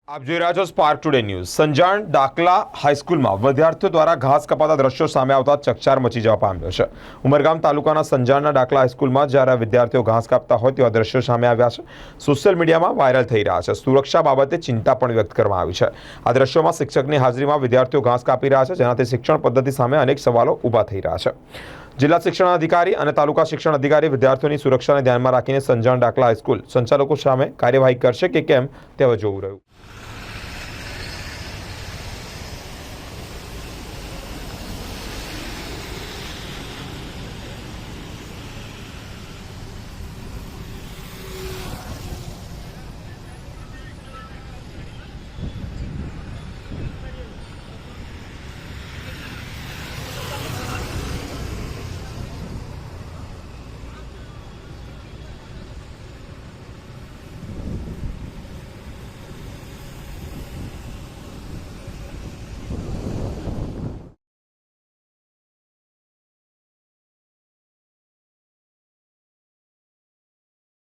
આપ જોઈ રહ્યા છો સ્પાર્ક ટુડે ન્યૂઝ। સંજાણ ડાકલા હાઈસ્કૂલમાં વિદ્યાર્થીઓ દ્વારા ઘાસ કપાતા દ્રશ્યો સામે આવતા ચકચાર મચી જવા પામ્યો છે। ઉમરગામ તાલુકાના સંજાણના ડાકલા હાઈસ્કૂલમાં જ્યારે વિદ્યાર્થીઓ ઘાસ કાપતા હોય તેવા દ્રશ્યો સામે આવ્યા છે। સોશિયલ મીડિયામાં વાયરલ થઈ રહ્યા છે। સુરક્ષા બાબતે ચિંતા પણ વ્યક્ત કરવામાં આવી છે। આ દ્રશ્યોમાં શિક્ષકની હાજરીમાં વિદ્યાર્થીઓ ઘાસ કાપી રહ્યા છે, જેનાથી શિક્ષણ પદ્ધતિ સામે અનેક સવાલો ઊભા થઈ રહ્યા છે। જિલ્લા શિક્ષણ અધિકારી અને તાલુકા શિક્ષણ અધિકારી વિદ્યાર્થીઓની સુરક્ષાને ધ્યાનમાં રાખીને સંજાણ ડાકલા હાઈસ્કૂલ સંચાલકો સામે કાર્યવાહી કરશે કે કેમ તે હવે જોવું રહ્યું।